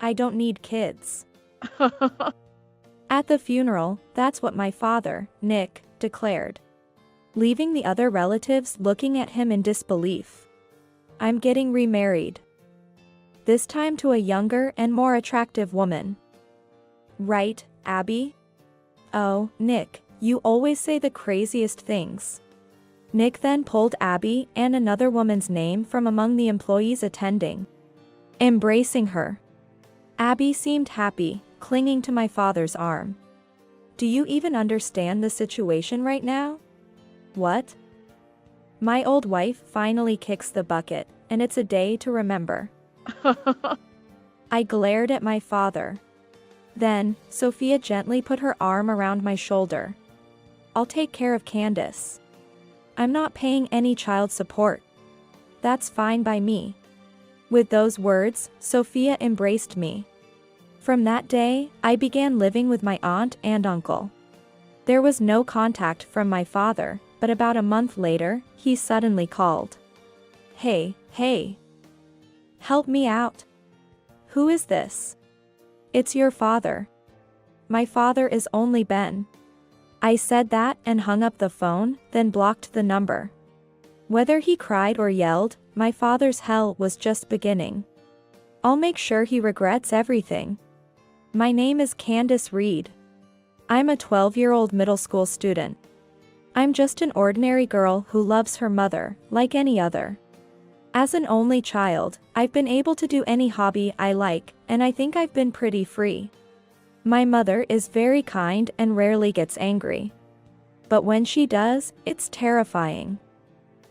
I don't need kids. At the funeral, that's what my father, Nick, declared, leaving the other relatives looking at him in disbelief. I'm getting remarried. This time to a younger and more attractive woman. Right, Abby? Oh, Nick, you always say the craziest things. Nick then pulled Abby and another woman's name from among the employees attending, embracing her. Abby seemed happy, clinging to my father's arm. Do you even understand the situation right now? What? My old wife finally kicks the bucket, and it's a day to remember. I glared at my father. Then, Sophia gently put her arm around my shoulder. I'll take care of Candace. I'm not paying any child support. That's fine by me. With those words, Sophia embraced me. From that day, I began living with my aunt and uncle. There was no contact from my father, but about a month later, he suddenly called. Hey. Help me out. Who is this? It's your father. My father is only Ben. I said that and hung up the phone, then blocked the number. Whether he cried or yelled, my father's hell was just beginning. I'll make sure he regrets everything. My name is Candace Reed. I'm a 12-year-old middle school student. I'm just an ordinary girl who loves her mother, like any other. As an only child, I've been able to do any hobby I like, and I think I've been pretty free. My mother is very kind and rarely gets angry. But when she does, it's terrifying.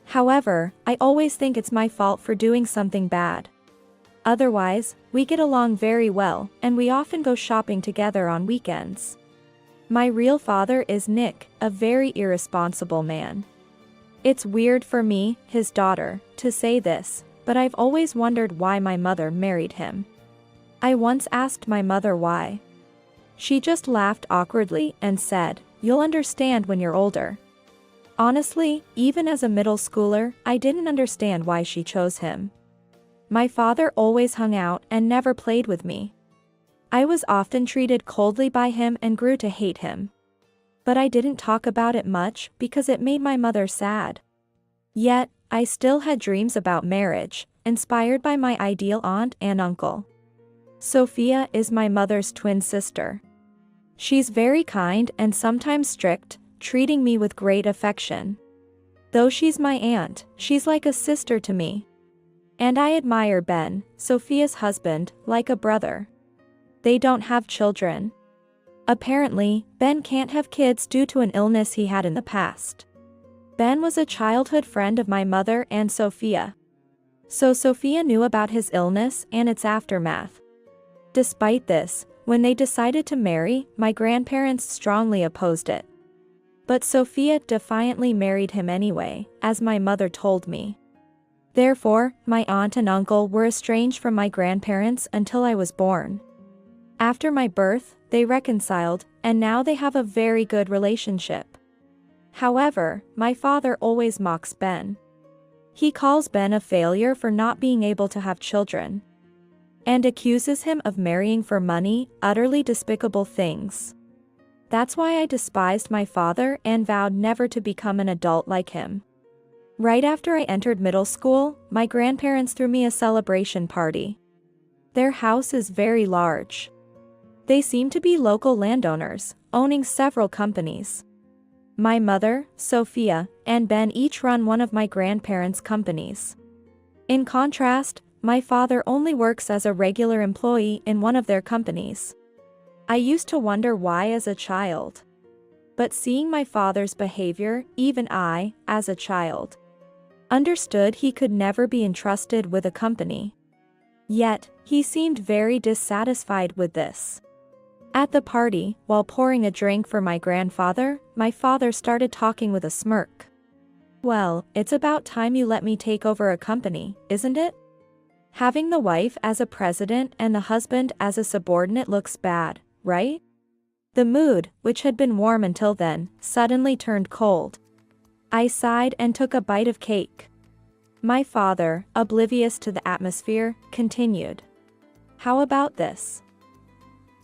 However, I always think it's my fault for doing something bad. Otherwise, we get along very well, and we often go shopping together on weekends. My real father is Nick, a very irresponsible man. It's weird for me, his daughter, to say this, but I've always wondered why my mother married him. I once asked my mother why. She just laughed awkwardly and said, "You'll understand when you're older." Honestly, even as a middle schooler, I didn't understand why she chose him. My father always hung out and never played with me. I was often treated coldly by him and grew to hate him. But I didn't talk about it much because it made my mother sad. Yet, I still had dreams about marriage, inspired by my ideal aunt and uncle. Sophia is my mother's twin sister. She's very kind and sometimes strict, treating me with great affection. Though she's my aunt, she's like a sister to me. And I admire Ben, Sophia's husband, like a brother. They don't have children. Apparently, Ben can't have kids due to an illness he had in the past. Ben was a childhood friend of my mother and Sophia. So Sophia knew about his illness and its aftermath. Despite this, when they decided to marry, my grandparents strongly opposed it. But Sophia defiantly married him anyway, as my mother told me. Therefore, my aunt and uncle were estranged from my grandparents until I was born. After my birth, they reconciled, and now they have a very good relationship. However, my father always mocks Ben. He calls Ben a failure for not being able to have children, and accuses him of marrying for money, utterly despicable things. That's why I despised my father and vowed never to become an adult like him. Right after I entered middle school, my grandparents threw me a celebration party. Their house is very large. They seem to be local landowners, owning several companies. My mother, Sophia, and Ben each run one of my grandparents' companies. In contrast, my father only works as a regular employee in one of their companies. I used to wonder why as a child. But seeing my father's behavior, even I, as a child, understood he could never be entrusted with a company. Yet, he seemed very dissatisfied with this. At the party, while pouring a drink for my grandfather, my father started talking with a smirk. "Well, it's about time you let me take over a company, isn't it? Having the wife as a president and the husband as a subordinate looks bad, right?" The mood, which had been warm until then, suddenly turned cold. I sighed and took a bite of cake. My father, oblivious to the atmosphere, continued. How about this?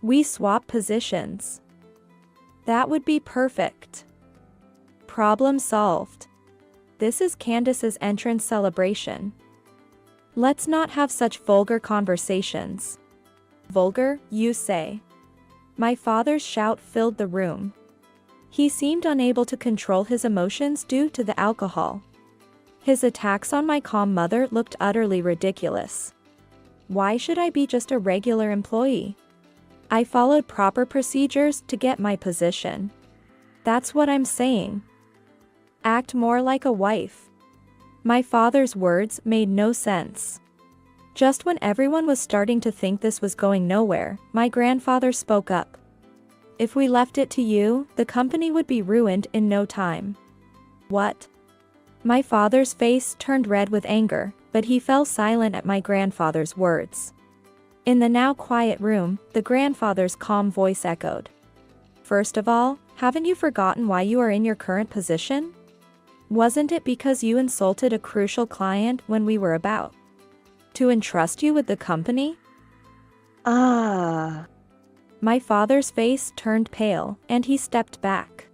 We swap positions. That would be perfect. Problem solved. This is Candace's entrance celebration. Let's not have such vulgar conversations. Vulgar, you say? My father's shout filled the room. He seemed unable to control his emotions due to the alcohol. His attacks on my calm mother looked utterly ridiculous. Why should I be just a regular employee? I followed proper procedures to get my position. That's what I'm saying. Act more like a wife. My father's words made no sense. Just when everyone was starting to think this was going nowhere, my grandfather spoke up. If we left it to you, the company would be ruined in no time. What? My father's face turned red with anger, but he fell silent at my grandfather's words. In the now quiet room, the grandfather's calm voice echoed. First of all, haven't you forgotten why you are in your current position? Wasn't it because you insulted a crucial client when we were about to entrust you with the company? My father's face turned pale, and he stepped back.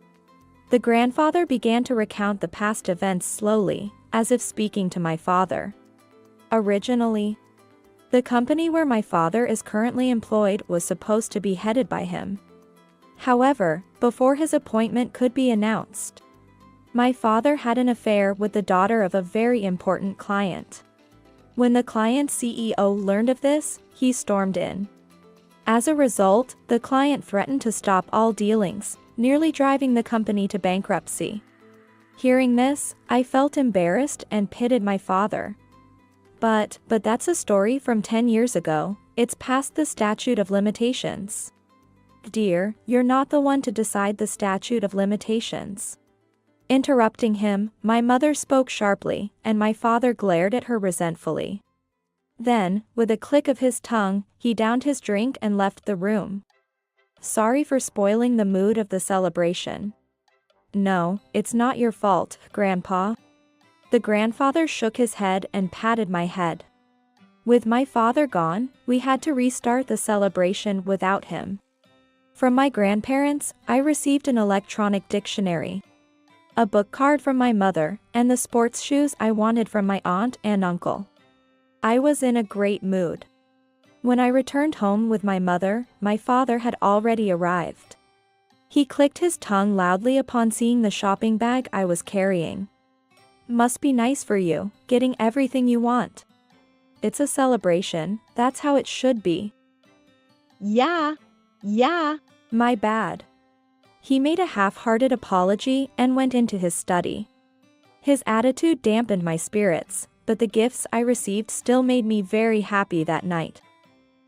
The grandfather began to recount the past events slowly, as if speaking to my father. Originally, the company where my father is currently employed was supposed to be headed by him. However, before his appointment could be announced, my father had an affair with the daughter of a very important client. When the client's CEO learned of this, he stormed in. As a result, the client threatened to stop all dealings, nearly driving the company to bankruptcy. Hearing this, I felt embarrassed and pitied my father. But that's a story from 10 years ago. It's past the statute of limitations. Dear, you're not the one to decide the statute of limitations. Interrupting him, my mother spoke sharply, and my father glared at her resentfully. Then, with a click of his tongue, he downed his drink and left the room. Sorry for spoiling the mood of the celebration. No, it's not your fault, Grandpa. The grandfather shook his head and patted my head. With my father gone, we had to restart the celebration without him. From my grandparents, I received an electronic dictionary, a book card from my mother, and the sports shoes I wanted from my aunt and uncle. I was in a great mood. When I returned home with my mother, my father had already arrived. He clicked his tongue loudly upon seeing the shopping bag I was carrying. Must be nice for you, getting everything you want. It's a celebration, that's how it should be. Yeah, my bad. He made a half-hearted apology and went into his study. His attitude dampened my spirits, but the gifts I received still made me very happy that night.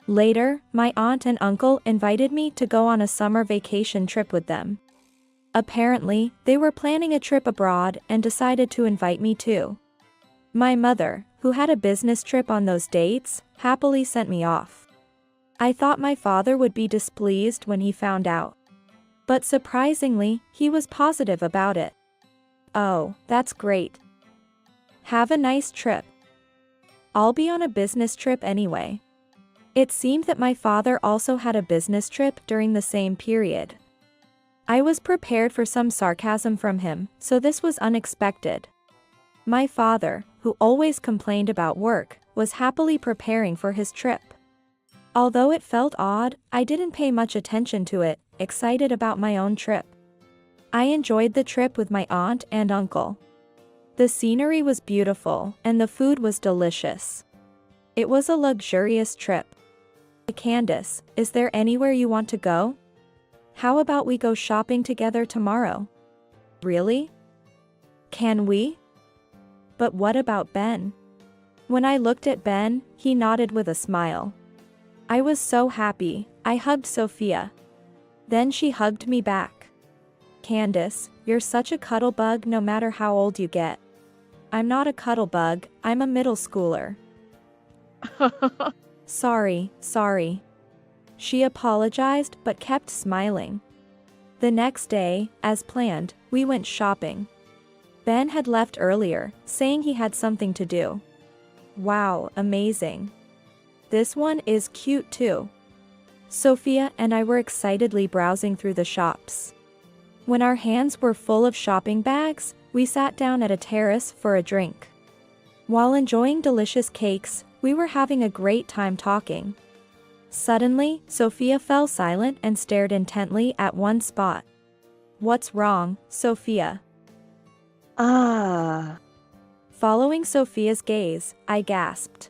Later, my aunt and uncle invited me to go on a summer vacation trip with them. Apparently, they were planning a trip abroad and decided to invite me too. My mother, who had a business trip on those dates, happily sent me off. I thought my father would be displeased when he found out. But surprisingly, he was positive about it. Oh, that's great. Have a nice trip. I'll be on a business trip anyway. It seemed that my father also had a business trip during the same period. I was prepared for some sarcasm from him, so this was unexpected. My father, who always complained about work, was happily preparing for his trip. Although it felt odd, I didn't pay much attention to it, excited about my own trip. I enjoyed the trip with my aunt and uncle. The scenery was beautiful, and the food was delicious. It was a luxurious trip. Candace, is there anywhere you want to go? How about we go shopping together tomorrow? Really? Can we? But what about Ben? When I looked at Ben, he nodded with a smile. I was so happy, I hugged Sophia. Then she hugged me back. Candace, you're such a cuddle bug no matter how old you get. I'm not a cuddle bug, I'm a middle schooler. Sorry. She apologized but kept smiling. The next day, as planned, we went shopping. Ben had left earlier, saying he had something to do. Wow, amazing. This one is cute too. Sophia and I were excitedly browsing through the shops. When our hands were full of shopping bags, we sat down at a terrace for a drink. While enjoying delicious cakes, we were having a great time talking. Suddenly, Sophia fell silent and stared intently at one spot. "What's wrong, Sophia?" Ah. Following Sophia's gaze, I gasped.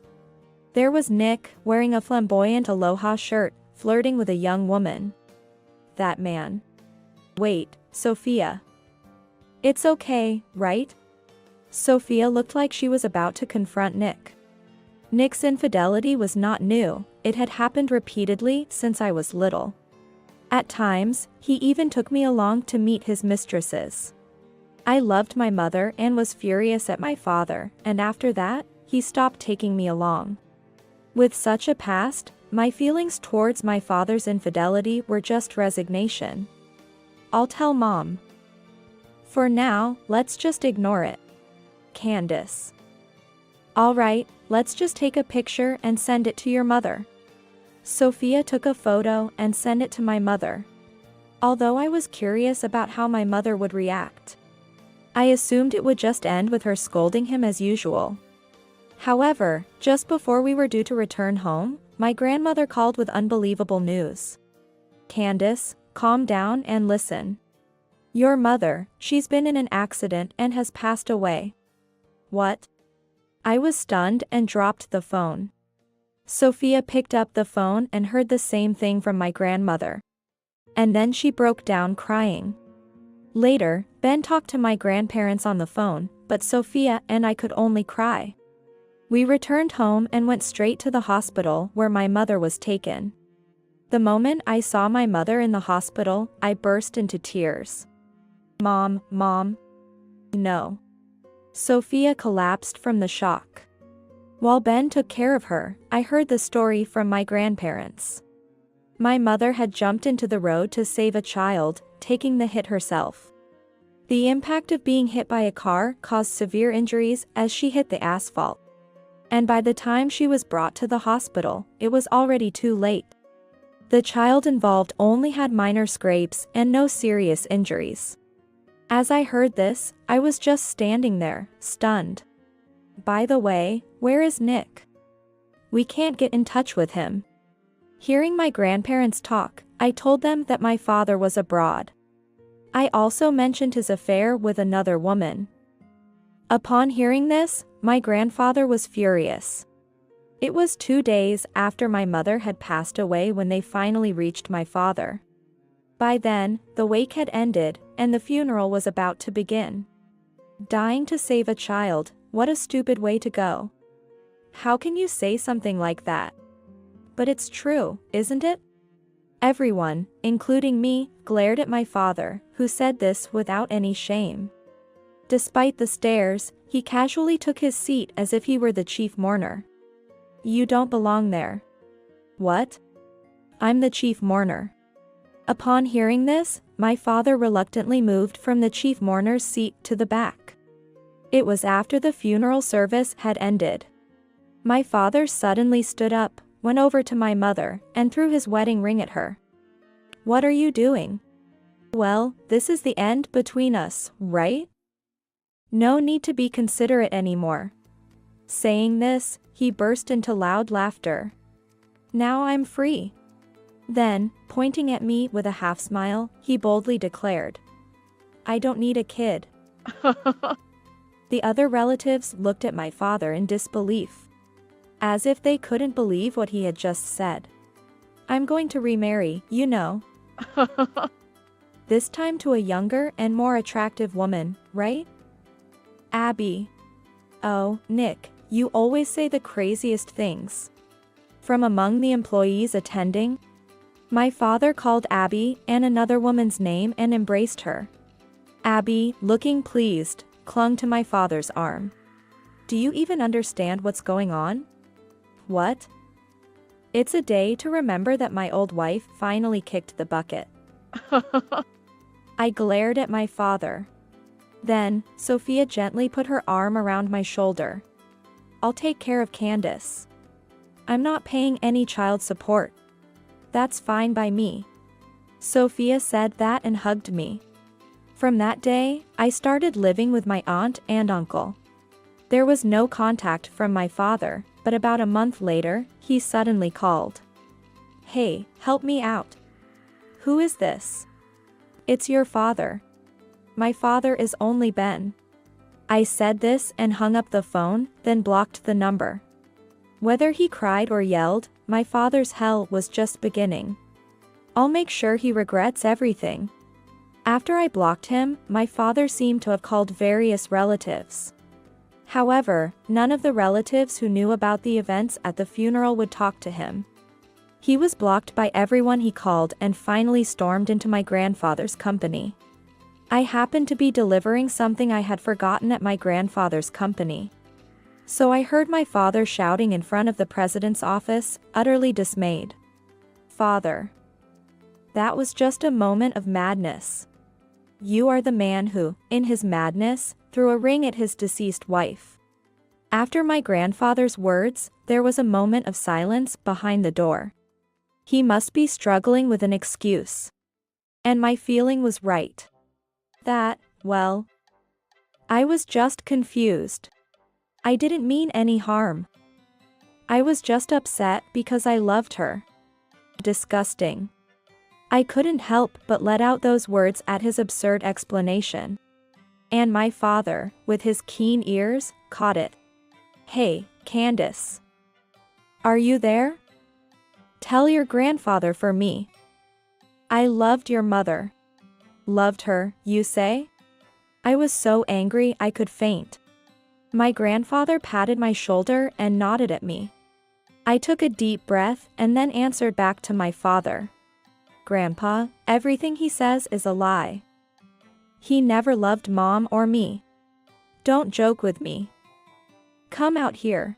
There was Nick, wearing a flamboyant aloha shirt, flirting with a young woman. That man. Wait, Sophia. It's okay, right? Sophia looked like she was about to confront Nick. Nick's infidelity was not new, it had happened repeatedly since I was little. At times, he even took me along to meet his mistresses. I loved my mother and was furious at my father, and after that, he stopped taking me along. With such a past, my feelings towards my father's infidelity were just resignation. I'll tell Mom. For now, let's just ignore it. Candace. Alright, let's just take a picture and send it to your mother. Sophia took a photo and sent it to my mother. Although I was curious about how my mother would react, I assumed it would just end with her scolding him as usual. However, just before we were due to return home, my grandmother called with unbelievable news. Candace, calm down and listen. Your mother, she's been in an accident and has passed away. What? I was stunned and dropped the phone. Sophia picked up the phone and heard the same thing from my grandmother. And then she broke down crying. Later, Ben talked to my grandparents on the phone, but Sophia and I could only cry. We returned home and went straight to the hospital where my mother was taken. The moment I saw my mother in the hospital, I burst into tears. Mom. No. Sophia collapsed from the shock. While Ben took care of her, I heard the story from my grandparents. My mother had jumped into the road to save a child, taking the hit herself. The impact of being hit by a car caused severe injuries as she hit the asphalt. And by the time she was brought to the hospital, it was already too late. The child involved only had minor scrapes and no serious injuries. As I heard this, I was just standing there, stunned. By the way, where is Nick? We can't get in touch with him. Hearing my grandparents talk, I told them that my father was abroad. I also mentioned his affair with another woman. Upon hearing this, my grandfather was furious. It was 2 days after my mother had passed away when they finally reached my father. By then, the wake had ended, and the funeral was about to begin. Dying to save a child, what a stupid way to go. How can you say something like that? But it's true, isn't it? Everyone, including me, glared at my father, who said this without any shame. Despite the stares, he casually took his seat as if he were the chief mourner. You don't belong there. What? I'm the chief mourner. Upon hearing this, my father reluctantly moved from the chief mourner's seat to the back. It was after the funeral service had ended. My father suddenly stood up, went over to my mother, and threw his wedding ring at her. What are you doing? Well, this is the end between us, right? No need to be considerate anymore. Saying this, he burst into loud laughter. Now I'm free. Then, pointing at me with a half smile, he boldly declared, I don't need a kid. The other relatives looked at my father in disbelief, as if they couldn't believe what he had just said. I'm going to remarry, you know. This time to a younger and more attractive woman, right? Abby. Oh, Nick, you always say the craziest things. From among the employees attending, my father called Abby and another woman's name and embraced her. Abby, looking pleased, clung to my father's arm. Do you even understand what's going on? What? It's a day to remember that my old wife finally kicked the bucket. I glared at my father. Then, Sophia gently put her arm around my shoulder. I'll take care of Candace. I'm not paying any child support. That's fine by me. Sophia said that and hugged me. From that day, I started living with my aunt and uncle. There was no contact from my father, but about a month later, he suddenly called. "Hey, help me out." "Who is this?" "It's your father." "My father is only Ben." I said this and hung up the phone, then blocked the number. Whether he cried or yelled, my father's hell was just beginning. I'll make sure he regrets everything. After I blocked him, my father seemed to have called various relatives. However, none of the relatives who knew about the events at the funeral would talk to him. He was blocked by everyone he called and finally stormed into my grandfather's company. I happened to be delivering something I had forgotten at my grandfather's company. So I heard my father shouting in front of the president's office, utterly dismayed. "Father. That was just a moment of madness. You are the man who, in his madness, threw a ring at his deceased wife." After my grandfather's words, there was a moment of silence behind the door. He must be struggling with an excuse. And my feeling was right. Well, I was just confused. I didn't mean any harm. I was just upset because I loved her. Disgusting. I couldn't help but let out those words at his absurd explanation. And my father, with his keen ears, caught it. "Hey, Candace. Are you there? Tell your grandfather for me. I loved your mother." "Loved her, you say?" I was so angry I could faint. My grandfather patted my shoulder and nodded at me. I took a deep breath and then answered back to my father. "Grandpa, everything he says is a lie. He never loved Mom or me. Don't joke with me. Come out here."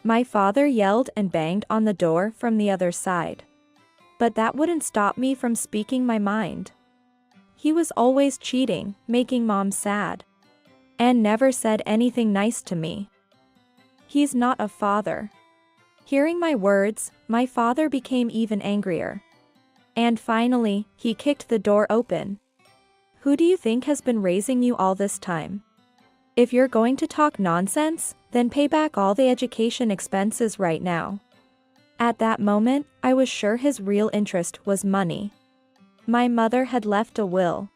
My father yelled and banged on the door from the other side. But that wouldn't stop me from speaking my mind. He was always cheating, making Mom sad. And never said anything nice to me. He's not a father. Hearing my words, my father became even angrier. And finally, he kicked the door open. "Who do you think has been raising you all this time? If you're going to talk nonsense, then pay back all the education expenses right now." At that moment, I was sure his real interest was money. My mother had left a will.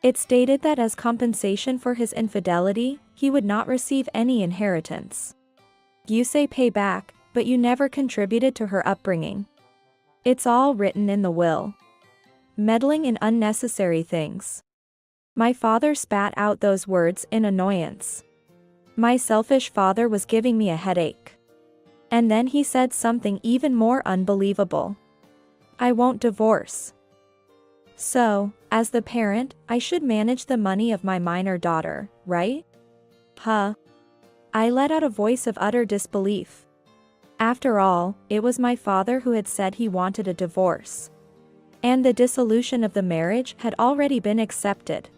It stated that as compensation for his infidelity, he would not receive any inheritance. You say pay back, but you never contributed to her upbringing. It's all written in the will. Meddling in unnecessary things. My father spat out those words in annoyance. My selfish father was giving me a headache. And then he said something even more unbelievable. "I won't divorce. So, as the parent, I should manage the money of my minor daughter, right?" Huh? I let out a voice of utter disbelief. After all, it was my father who had said he wanted a divorce. And the dissolution of the marriage had already been accepted.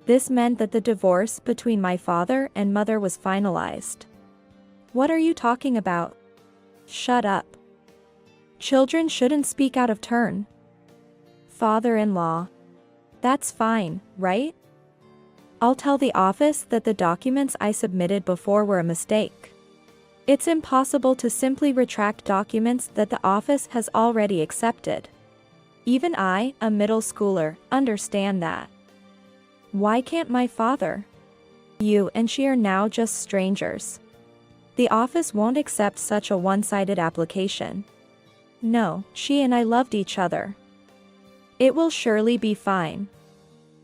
This meant that the divorce between my father and mother was finalized. "What are you talking about?" "Shut up. Children shouldn't speak out of turn." "Father-in-law. That's fine, right? I'll tell the office that the documents I submitted before were a mistake. It's impossible to simply retract documents that the office has already accepted. Even I, a middle schooler, understand that. Why can't my father? You and she are now just strangers. The office won't accept such a one-sided application. No, she and I loved each other. It will surely be fine."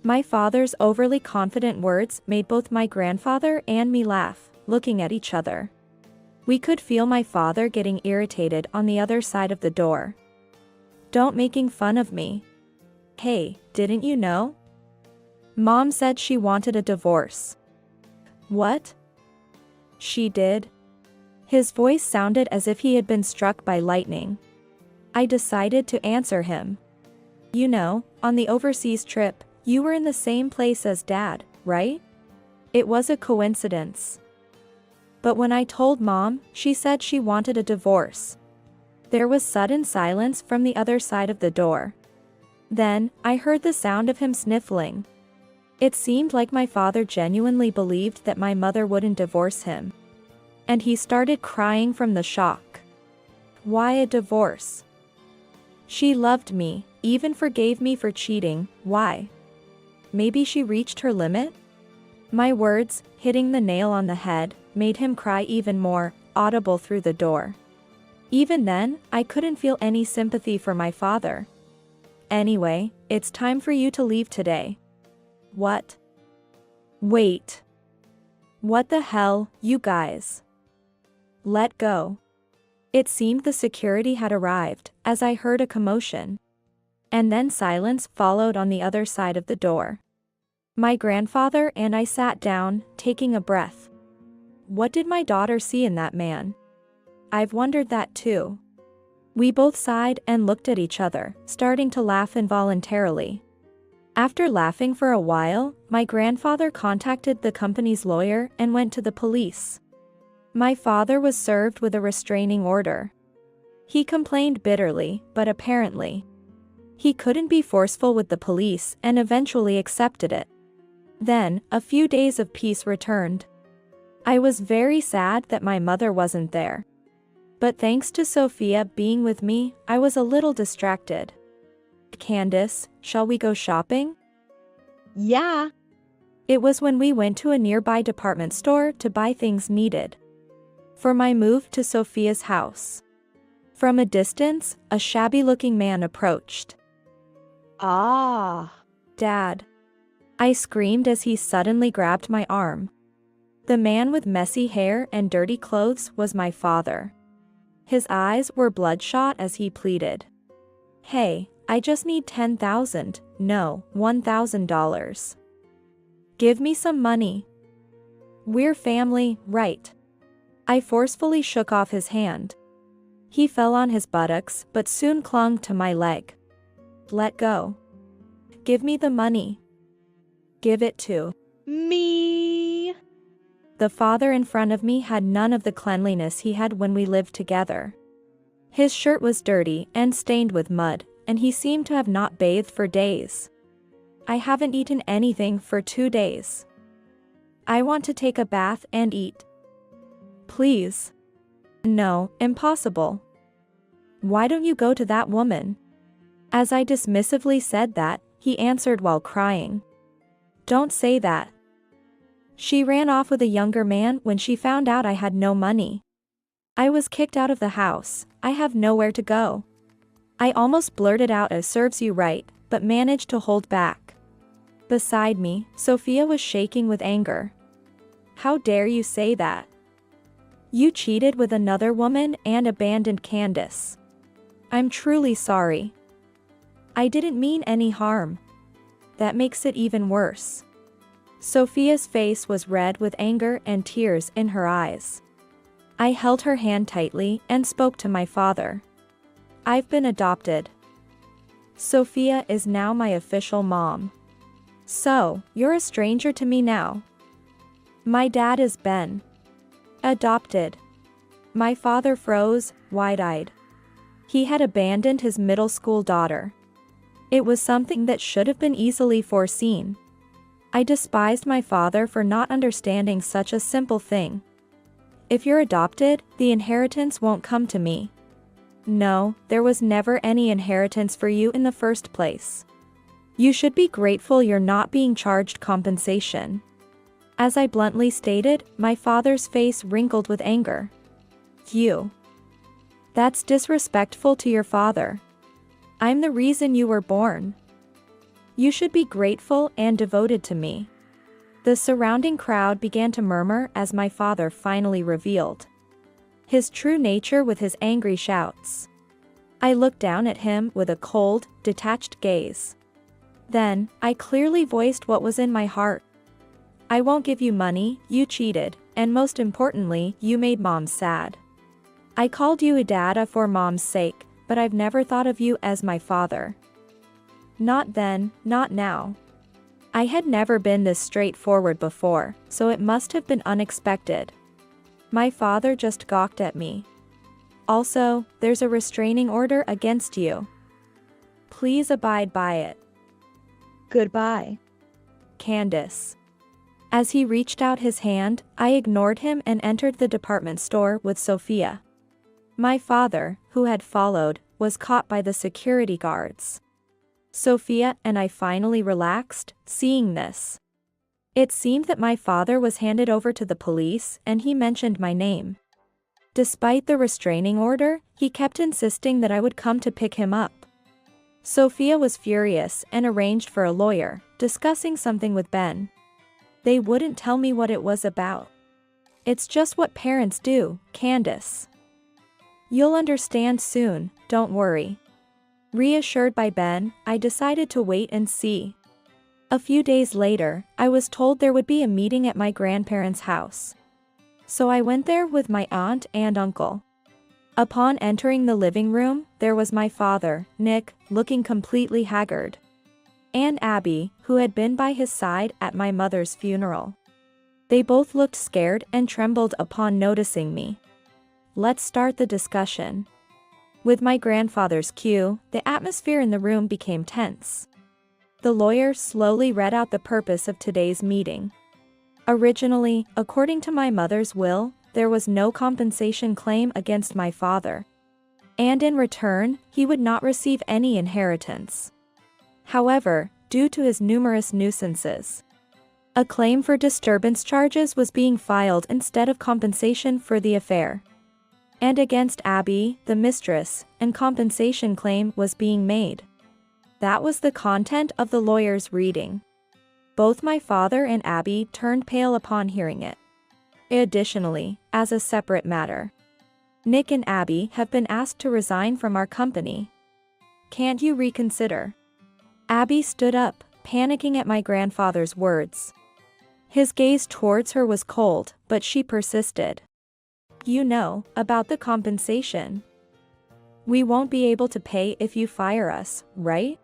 My father's overly confident words made both my grandfather and me laugh, looking at each other. We could feel my father getting irritated on the other side of the door. "Don't making fun of me. Hey, didn't you know? Mom said she wanted a divorce." "What? She did?" His voice sounded as if he had been struck by lightning. I decided to answer him. "You know, on the overseas trip, you were in the same place as Dad, right? It was a coincidence. But when I told Mom, she said she wanted a divorce. There was sudden silence from the other side of the door. Then, I heard the sound of him sniffling. It seemed like my father genuinely believed that my mother wouldn't divorce him. And he started crying from the shock. Why a divorce? She loved me, even forgave me for cheating, why? Maybe she reached her limit? My words, hitting the nail on the head, made him cry even more, audible through the door. Even then, I couldn't feel any sympathy for my father. Anyway, it's time for you to leave today. What? Wait. What the hell, you guys? Let go. It seemed the security had arrived, as I heard a commotion. And then silence followed on the other side of the door. My grandfather and I sat down, taking a breath. What did my daughter see in that man? I've wondered that too. We both sighed and looked at each other, starting to laugh involuntarily. After laughing for a while, my grandfather contacted the company's lawyer and went to the police. My father was served with a restraining order. He complained bitterly, but apparently, he couldn't be forceful with the police and eventually accepted it. Then, a few days of peace returned. I was very sad that my mother wasn't there. But thanks to Sophia being with me, I was a little distracted. Candace, shall we go shopping? Yeah. It was when we went to a nearby department store to buy things needed for my move to Sophia's house. From a distance, a shabby-looking man approached. Ah. Dad. I screamed as he suddenly grabbed my arm. The man with messy hair and dirty clothes was my father. His eyes were bloodshot as he pleaded. Hey, I just need $10,000, no, $1,000. Give me some money. We're family, right? I forcefully shook off his hand. He fell on his buttocks but soon clung to my leg. Let go. Give me the money. Give it to me. The father in front of me had none of the cleanliness he had when we lived together. His shirt was dirty and stained with mud, and he seemed to have not bathed for days. I haven't eaten anything for 2 days. I want to take a bath and eat. Please. No, impossible. Why don't you go to that woman? As I dismissively said that, he answered while crying. Don't say that. She ran off with a younger man when she found out I had no money. I was kicked out of the house, I have nowhere to go. I almost blurted out as serves you right, but managed to hold back. Beside me, Sophia was shaking with anger. How dare you say that? You cheated with another woman and abandoned Candace. I'm truly sorry. I didn't mean any harm. That makes it even worse. Sophia's face was red with anger and tears in her eyes. I held her hand tightly and spoke to my father. I've been adopted. Sophia is now my official mom. So, you're a stranger to me now. My dad is Ben. Adopted. My father froze, wide-eyed. He had abandoned his middle school daughter. It was something that should have been easily foreseen. I despised my father for not understanding such a simple thing. If you're adopted, the inheritance won't come to me. No, there was never any inheritance for you in the first place. You should be grateful you're not being charged compensation. As I bluntly stated, my father's face wrinkled with anger. You. That's disrespectful to your father. I'm the reason you were born. You should be grateful and devoted to me. The surrounding crowd began to murmur as my father finally revealed his true nature with his angry shouts. I looked down at him with a cold, detached gaze. Then, I clearly voiced what was in my heart. I won't give you money, you cheated, and most importantly, you made Mom sad. I called you a dada for Mom's sake, but I've never thought of you as my father. Not then, not now. I had never been this straightforward before, so it must have been unexpected. My father just gawked at me. Also, there's a restraining order against you. Please abide by it. Goodbye. Candace. As he reached out his hand, I ignored him and entered the department store with Sophia. My father, who had followed, was caught by the security guards. Sophia and I finally relaxed, seeing this. It seemed that my father was handed over to the police and he mentioned my name. Despite the restraining order, he kept insisting that I would come to pick him up. Sophia was furious and arranged for a lawyer, discussing something with Ben. They wouldn't tell me what it was about. It's just what parents do, Candace. You'll understand soon, don't worry. Reassured by Ben, I decided to wait and see. A few days later, I was told there would be a meeting at my grandparents' house. So I went there with my aunt and uncle. Upon entering the living room, there was my father, Nick, looking completely haggard. And Abby, who had been by his side at my mother's funeral. They both looked scared and trembled upon noticing me. Let's start the discussion. With my grandfather's cue, the atmosphere in the room became tense. The lawyer slowly read out the purpose of today's meeting. Originally, according to my mother's will, there was no compensation claim against my father. And in return, he would not receive any inheritance. However, due to his numerous nuisances, a claim for disturbance charges was being filed instead of compensation for the affair. And against Abby, the mistress, an compensation claim was being made. That was the content of the lawyer's reading. Both my father and Abby turned pale upon hearing it. Additionally, as a separate matter, Nick and Abby have been asked to resign from our company. Can't you reconsider? Abby stood up, panicking at my grandfather's words. His gaze towards her was cold, but she persisted. You know, about the compensation. We won't be able to pay if you fire us, right?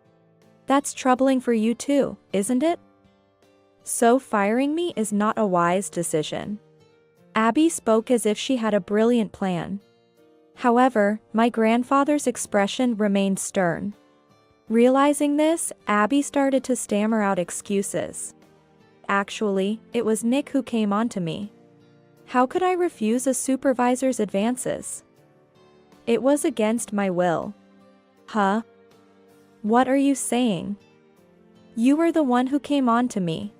That's troubling for you too, isn't it? So firing me is not a wise decision. Abby spoke as if she had a brilliant plan. However, my grandfather's expression remained stern. Realizing this, Abby started to stammer out excuses. Actually, it was Nick who came on to me. How could I refuse a supervisor's advances? It was against my will. Huh? What are you saying? You were the one who came on to me.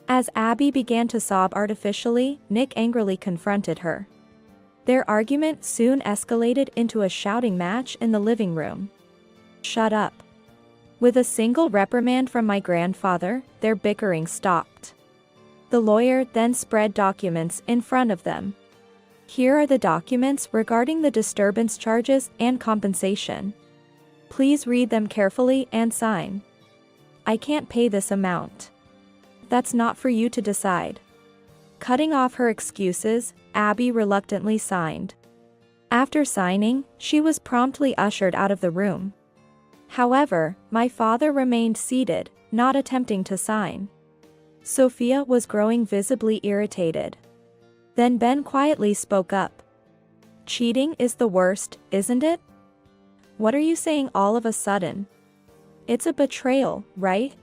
As Abby began to sob artificially, Nick angrily confronted her. Their argument soon escalated into a shouting match in the living room. Shut up. With a single reprimand from my grandfather, their bickering stopped. The lawyer then spread documents in front of them. Here are the documents regarding the disturbance charges and compensation. Please read them carefully and sign. I can't pay this amount. That's not for you to decide. Cutting off her excuses, Abby reluctantly signed. After signing, she was promptly ushered out of the room. However, my father remained seated, not attempting to sign. Sophia was growing visibly irritated. Then Ben quietly spoke up. Cheating is the worst, isn't it? What are you saying all of a sudden? It's a betrayal, right?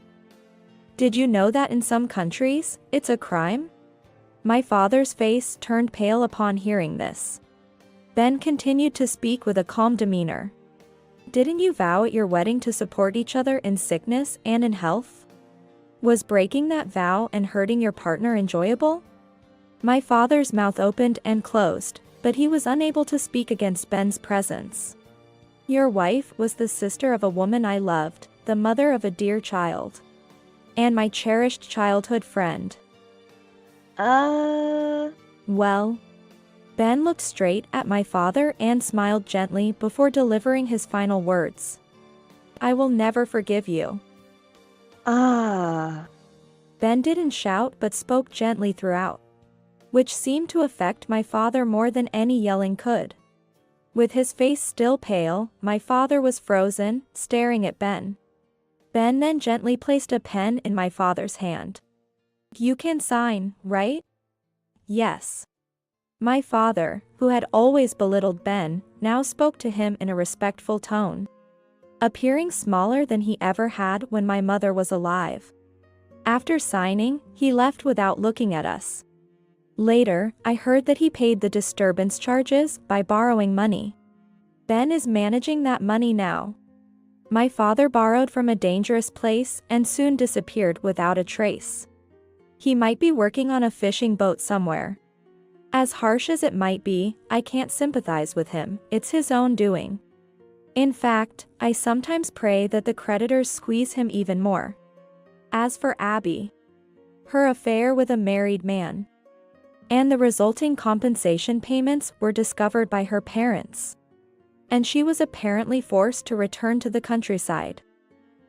Did you know that in some countries, it's a crime? My father's face turned pale upon hearing this. Ben continued to speak with a calm demeanor. Didn't you vow at your wedding to support each other in sickness and in health? Was breaking that vow and hurting your partner enjoyable? My father's mouth opened and closed, but he was unable to speak against Ben's presence. Your wife was the sister of a woman I loved, the mother of a dear child. And my cherished childhood friend. Well, Ben looked straight at my father and smiled gently before delivering his final words. I will never forgive you. Ben didn't shout but spoke gently throughout, which seemed to affect my father more than any yelling could. With his face still pale, my father was frozen, staring at Ben. Ben then gently placed a pen in my father's hand. You can sign, right? Yes. My father, who had always belittled Ben, now spoke to him in a respectful tone, appearing smaller than he ever had when my mother was alive. After signing, he left without looking at us. Later, I heard that he paid the disturbance charges by borrowing money. Ben is managing that money now. My father borrowed from a dangerous place and soon disappeared without a trace. He might be working on a fishing boat somewhere. As harsh as it might be, I can't sympathize with him, it's his own doing. In fact, I sometimes pray that the creditors squeeze him even more. As for Abby, her affair with a married man, and the resulting compensation payments were discovered by her parents, and she was apparently forced to return to the countryside.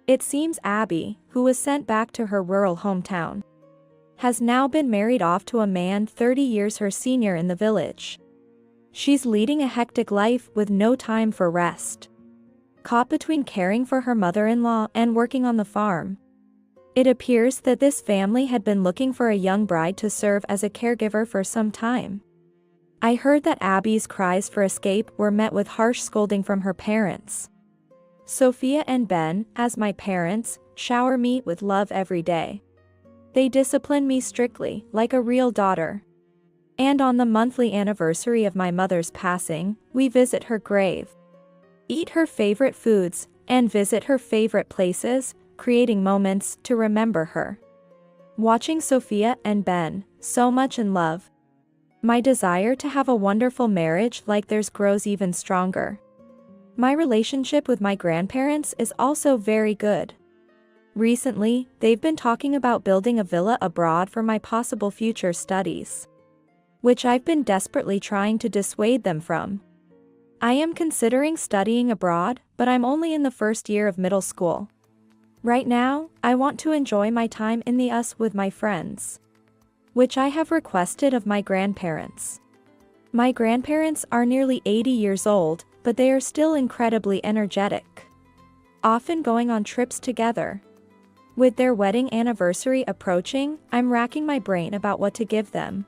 It seems Abby, who was sent back to her rural hometown, has now been married off to a man 30 years her senior in the village. She's leading a hectic life with no time for rest, caught between caring for her mother-in-law and working on the farm. It appears that this family had been looking for a young bride to serve as a caregiver for some time. I heard that Abby's cries for escape were met with harsh scolding from her parents. Sophia and Ben, as my parents, shower me with love every day. They discipline me strictly, like a real daughter. And on the monthly anniversary of my mother's passing, we visit her grave, eat her favorite foods, and visit her favorite places, creating moments to remember her. Watching Sophia and Ben, so much in love, my desire to have a wonderful marriage like theirs grows even stronger. My relationship with my grandparents is also very good. Recently, they've been talking about building a villa abroad for my possible future studies, which I've been desperately trying to dissuade them from. I am considering studying abroad, but I'm only in the first year of middle school. Right now, I want to enjoy my time in the US with my friends, which I have requested of my grandparents. My grandparents are nearly 80 years old, but they are still incredibly energetic, often going on trips together. With their wedding anniversary approaching, I'm racking my brain about what to give them.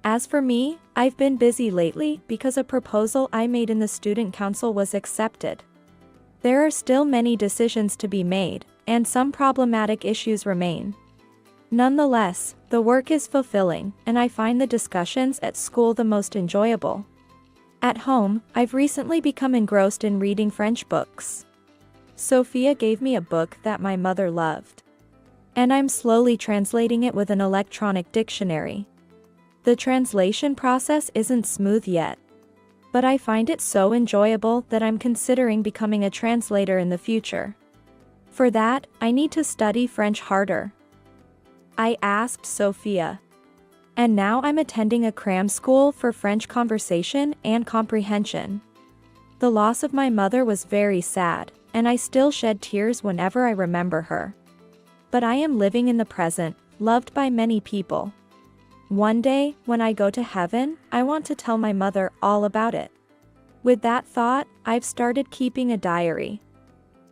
As for me, I've been busy lately because a proposal I made in the student council was accepted. There are still many decisions to be made, and some problematic issues remain. Nonetheless, the work is fulfilling, and I find the discussions at school the most enjoyable. At home, I've recently become engrossed in reading French books. Sophia gave me a book that my mother loved, and I'm slowly translating it with an electronic dictionary. The translation process isn't smooth yet, but I find it so enjoyable that I'm considering becoming a translator in the future. For that, I need to study French harder, I asked Sophia. And now I'm attending a cram school for French conversation and comprehension. The loss of my mother was very sad, and I still shed tears whenever I remember her. But I am living in the present, loved by many people. One day, when I go to heaven, I want to tell my mother all about it. With that thought, I've started keeping a diary.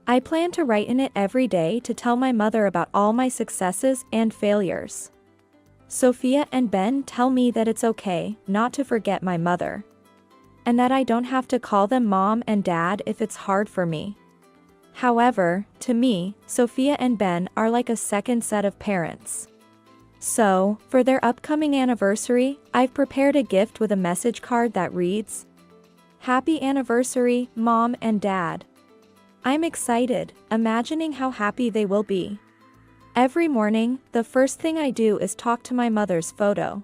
I plan to write in it every day to tell my mother about all my successes and failures. Sophia and Ben tell me that it's okay not to forget my mother, and that I don't have to call them mom and dad if it's hard for me. However, to me, Sophia and Ben are like a second set of parents. So, for their upcoming anniversary, I've prepared a gift with a message card that reads, "Happy anniversary, Mom and Dad." I'm excited, imagining how happy they will be. Every morning, the first thing I do is talk to my mother's photo.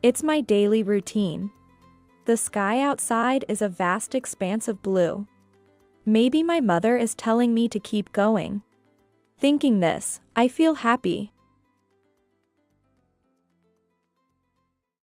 It's my daily routine. The sky outside is a vast expanse of blue. Maybe my mother is telling me to keep going. Thinking this, I feel happy.